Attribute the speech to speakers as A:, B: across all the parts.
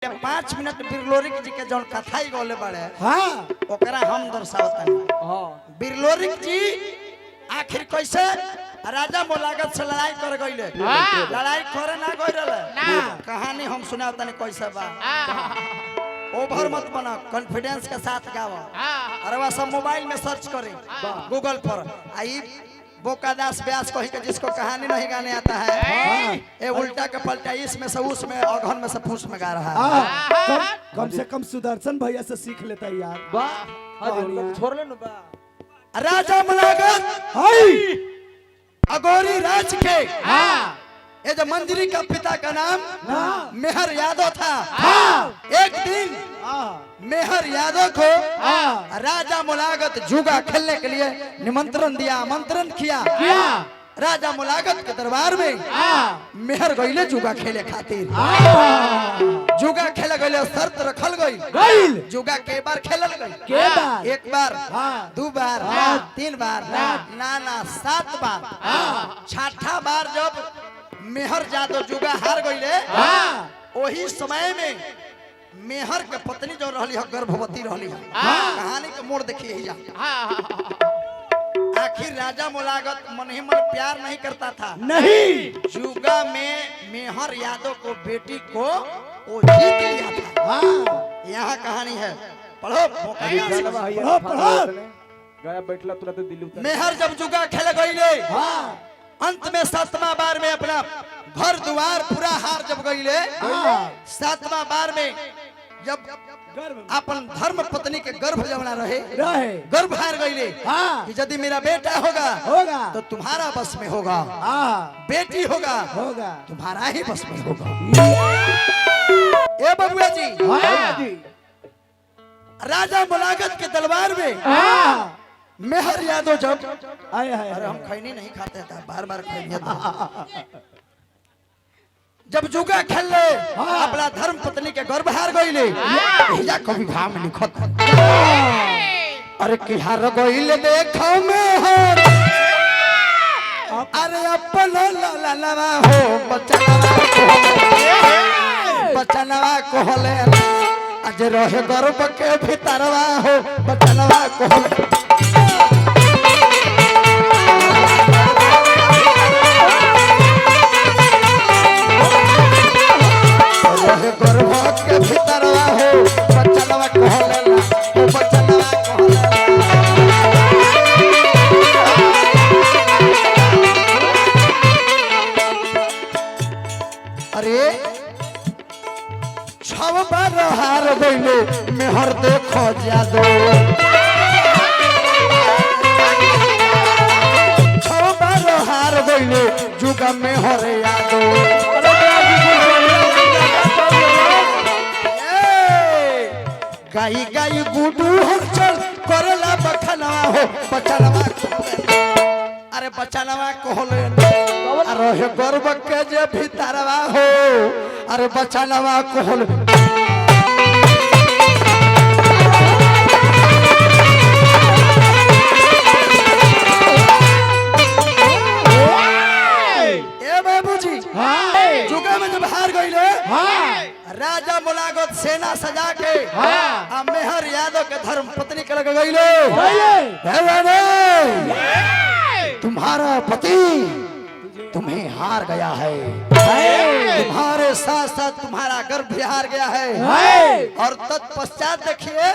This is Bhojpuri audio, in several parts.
A: 5 मिनट बिरलोरिक जी के जौन कथाई गोले बड़े
B: हाँ
A: ओकरा हम दर्शावतनी। बिरलोरिक जी आखिर कैसे राजा मोलागत से लड़ाई कर गईले। लड़ाई करे ना गई रहे कहानी हम सुनावतनी कैसे बा। ओवर मत बना, कॉन्फिडेंस के साथ गावा। अरे वह सब मोबाइल में सर्च करें गूगल पर। आई बोकादास व्यास कही के जिसको कहानी नहीं गाने आता है ये उल्टा के पलटा इसमें से उसमें अघन में से फूस में गा रहा है।
B: कम से कम सुदर्शन भैया से सीख लेता है यार।
A: छोड़ ले राजा मुलागत अगोरी राज के ये जो मंदिरी का पिता का नाम मेहर यादव था। एक दिन मेहर यादव को राजा मुलागत जुगा खेलने के लिए निमंत्रण दिया, आमंत्रण किया। राजा मुलागत के दरबार में मेहर गईले जुगा खेले खातिर। जुगा खेले गईले, शर्त रखल गई जुगा के बार खेलल गई। एक बार, दो बार, 3 बार, ना 7 बार। छठा बार जब मेहर यादव जुगा हार गईले वही समय में मेहर के पत्नी जो रही है गर्भवती रही है। कहानी के मोड़ देखिए। आखिर राजा मुलागत मन ही मन प्यार नहीं करता था। नहीं जुगा में मेहर यादव को बेटी को वो जीत लिया था। यहाँ कहानी है, पढ़ो मेहर जब जुगा खेल गईले अंत में 7वां बार में अपना घर द्वार पूरा हार जब गईले 7वां बार में जब अपन धर्म पत्नी के गर्भ जमना रहे गर्भ हार गईले कि यदि मेरा बेटा होगा तो तुम्हारा बस में होगा, बेटी होगा तुम्हारा ही बस में होगा। ए बबुआ जी राजा मुलागत के दरबार में मेहर यादव जब अरे हम खैनी नहीं खाते था, बार खैनी जब जुगा खेल ले अपना धर्म पत्नी के गर्भ हार गईले कभी भाव में लिखत अरे कि हार गईले देखो मेहर अरे अपना ललनवा हो बचनवा कहले आज रहे गर्भ के भीतरवा हो बचनवा कहले। गर्भ के भीतरवा हो बचनवा कहले बचनवा कहले। अरे 6 बार हार गईले मेहर देखो जादो 6 बार हार गईले जुगा मेहर यादव। गाई गाई गुडू हलचल करला बखनवा हो बचनवा अरे बचनवा कहले अरे गर्भ के जे भीतरवा हो अरे बचनवा कहले। ए बाबूजी जुगा में जब हार गईले राजा मुलागत सेना सजा के मेहर यादव के धर्म पत्नी के लग गईले तुम्हारा पति तुम्हें हार गया है, तुम्हारे साथ साथ तुम्हारा गर्भ भी हार गया है। और तत्पश्चात देखिए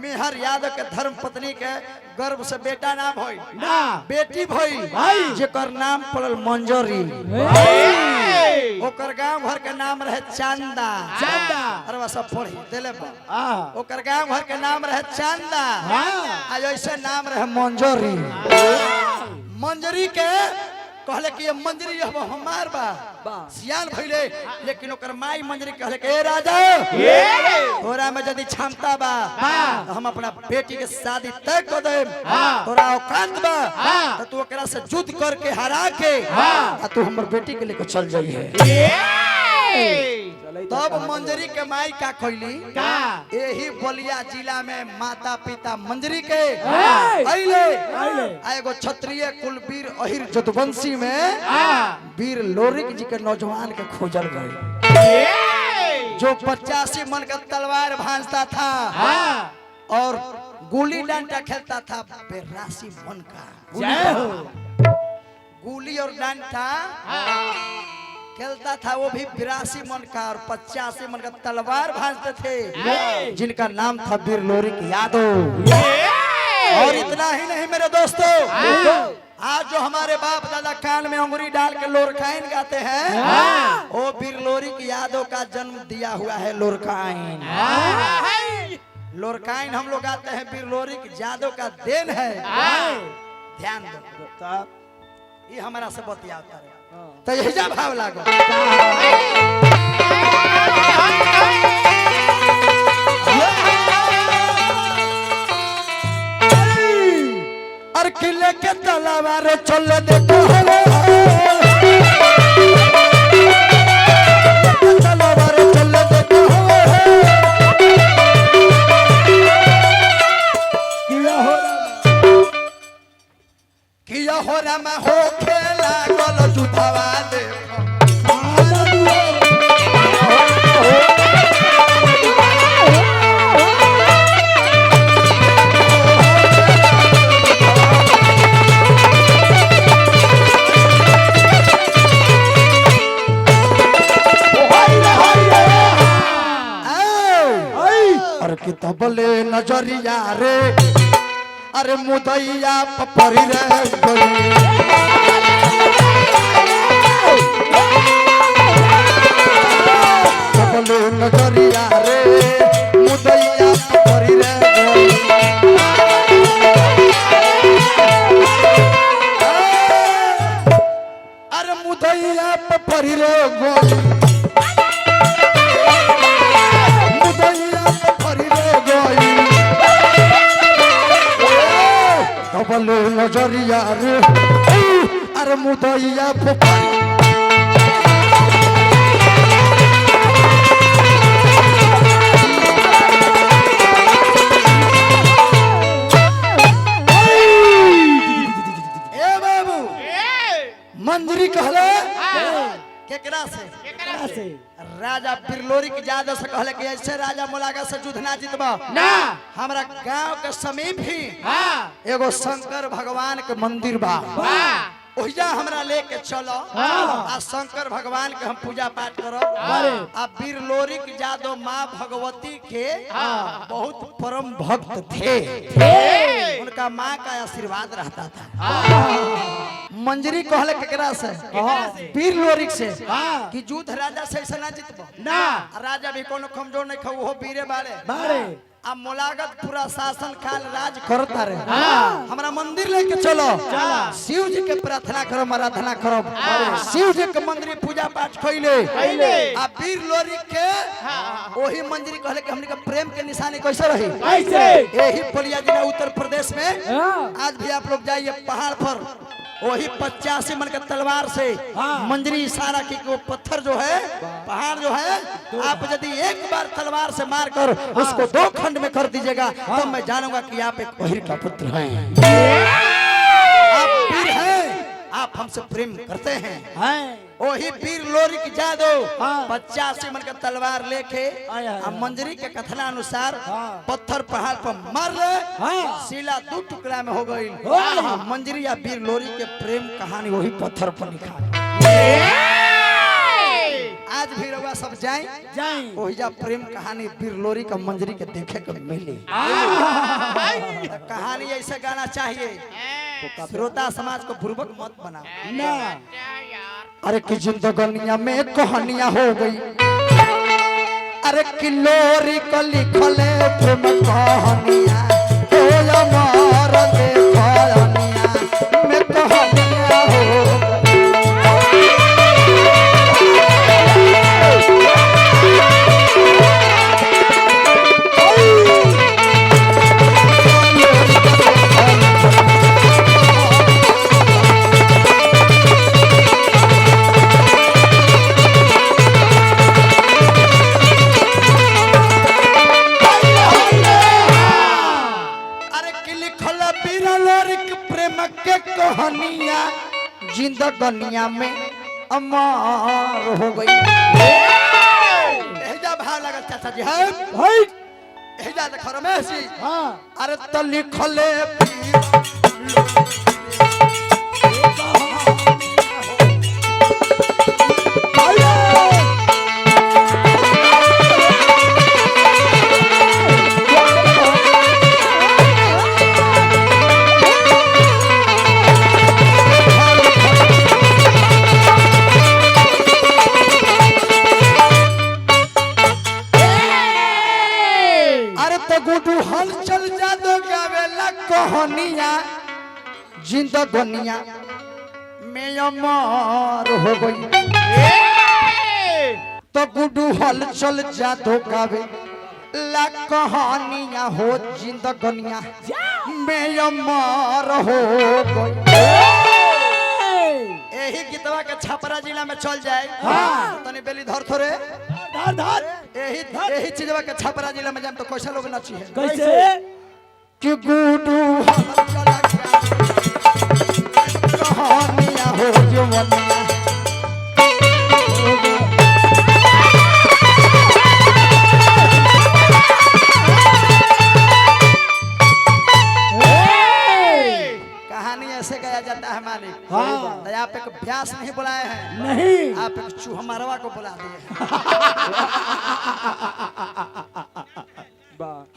A: मेहर यादव के धर्म पत्नी के गर्भ से बेटा नाम भई बेटी भई जेकर नाम पड़ल मंजरी। ओकर गांव घर के नाम रहे चांदा। अरे वह सब पढ़ी देले ओकर गांव घर के नाम रहे चांदा आज ऐसे नाम रहे मंजरी। मंजरी के कहले कि ये मंजरी हमार बा सियान भइले लेकिन ओकर माई मंजरी कहले कि ए राजा तोरा में यदि क्षमता बा तो हम अपना बेटी के शादी तय कर दे। तोरा औकात बा तो तू ओकरा से युद्ध करके हरा के तू हमर बेटी के लेके चल जाइए। तब मंजरी के माई का कहली यही बलिया जिला में माता पिता मंजरी के एगो क्षत्रिय कुलवीर अहिर जदुवंशी में वीर लोरिक जी के नौजवान के खोजल गए। जो 85 मन का तलवार भांजता था और गुली डंडा खेलता था 82 मन का। गुली और डंडा खेलता था वो भी 82 मन का और 85 मन का तलवार भांजते थे जिनका नाम था वीर लोरिक यादव। और इतना ही नहीं मेरे दोस्तों, आज जो हमारे बाप दादा कान में उंगली डाल के लोरकाइन गाते हैं वो वीर लोरिक यादव का जन्म दिया हुआ है लोरकाइन। लोरकाइन हम लोग गाते हैं वीर लोरिक यादव का देन है। ध्यान दो, ये हमारा से बतियाता है तो यही जा भाव लागो। और किले के तलवार चल देखो तलवार चल देखो किया हो राम हो खेला गल जुधावा देखो कितबले नजरिया रे अरे मुदैया पपरी रे कितबले नजरिया रे मुदैया पपरी रे अरे मुदैया पपरी रे बोलो नजरिया रे अरे मुदैया पपरी ए बाबू मंदिरी कहले केकरा से राजा वीर लोरिक यादव से कहले कि ऐसे राजा मुलागा से युद्ध ना जीतबा ना। हमरा गांव के समीप ही एगो शंकर भगवान के मंदिर बा ओहिजा हमरा लेके चलो आ शंकर भगवान के हम पूजा पाठ करब। आ वीर लोरिक यादव माँ भगवती के बहुत परम भक्त थे, उनका माँ का आशीर्वाद रहता था। मंजरी कहले केकरा से वीर लोरिक से कि युद्ध राजा से ऐसा ना जीतबो ना। राजा भी कोनो कमजोर नहीं खा वो वीरे बारे अब मुलागत पूरा शासन काल राज करता रहे। हमारा मंदिर लेके चलो शिव जी के प्रार्थना करो आराधना करो शिव जी के मंदिर पूजा पाठ कैले आ वीर लोरिक के वही मंदिर कहले कि हमनी के प्रेम के निशानी कैसे रही यही पलिया जिला उत्तर प्रदेश में आज भी आप लोग जाइए पहाड़ पर वही 85 मन के तलवार से मंजरी इशारा की वो पत्थर जो है पहाड़ जो है आप यदि एक बार तलवार से मारकर उसको 2 खंड में कर दीजिएगा तो मैं जानूंगा कि आप एक पहिर का पुत्र हैं, आप वीर हैं, आप हमसे प्रेम करते हैं। वही वीर लोरिक यादव 85 मन का तलवार लेके मंजरी के कथना अनुसार पत्थर पहाड़ पर मार ले शिला 2 टुकड़ा में हो गई। मंजरी या वीर लोरिक के प्रेम कहानी वही पत्थर पर लिखा। आज भी रउआ सब जाए वही जा प्रेम कहानी वीर लोरिक का मंजरी के देखे को मिली। कहानी ऐसे गाना चाहिए श्रोता समाज को बुर्बक मत बना ना। अरे कि जिंदगनिया में कहानियां हो गई अरे कि लोरिक लिखले प्रेम कहानियां हो अमर देखनिया में कहानियां हो जिंदगनिया में अमर हो गई। जी है
B: भाई
A: एजा देख रमेश जी
B: हाँ
A: अरे तो लिखले गुडू हलचल जादो गावेला कहानिया जिंदगनिया में अमर हो गई तो गुडू हलचल जादो गावे ला कहानिया हो जिंदगनिया में अमर हो गई। यही गीतवा के छपरा जिला में चल जाए
B: हाँ।
A: तनी बेली धर थोरे
B: धार धार
A: यही चीजवा के छपरा जिला में जाम तो कैसा लोग नाची है
B: कैसे
A: कि गुडू कहानियां हो जवनिया कहानी ऐसे गाया जाता है मालिक
B: हाँ।
A: तो आप एक व्यास नहीं बुलाए हैं
B: नहीं
A: आप एक चूहमारवा को बुला दिए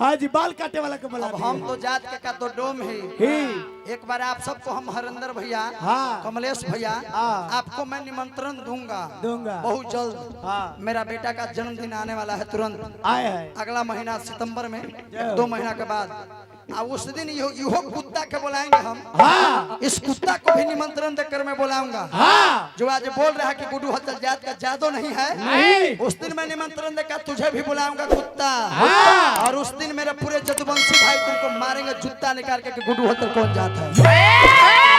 B: हाँ जी बाल काटे वाला को बुला
A: अब हम तो जात के का तो डोम है
B: ही
A: एक बार आप सबको हम हरिंदर भैया
B: हाँ।
A: कमलेश भैया
B: हाँ।
A: आपको मैं निमंत्रण दूंगा
B: दूंगा
A: बहुत जल्द
B: हाँ।
A: मेरा बेटा का जन्मदिन आने वाला है तुरंत
B: आए है
A: अगला महीना सितंबर में
B: जय।
A: 2 महीना के बाद उस दिन यो कुत्ता के बुलाएंगे हम
B: हाँ
A: इस कुत्ता को भी निमंत्रण देकर मैं बुलाऊंगा
B: हाँ
A: जो आज बोल रहा है कि गुडू हलचल जात का जादू नहीं है
B: नहीं।
A: उस दिन मैं निमंत्रण देकर तुझे भी बुलाऊंगा कुत्ता
B: हाँ।
A: और उस दिन मेरे पूरे जदुवंशी भाई तुमको मारेंगे जूता निकाल के कि गुडू हलचल कौन जात है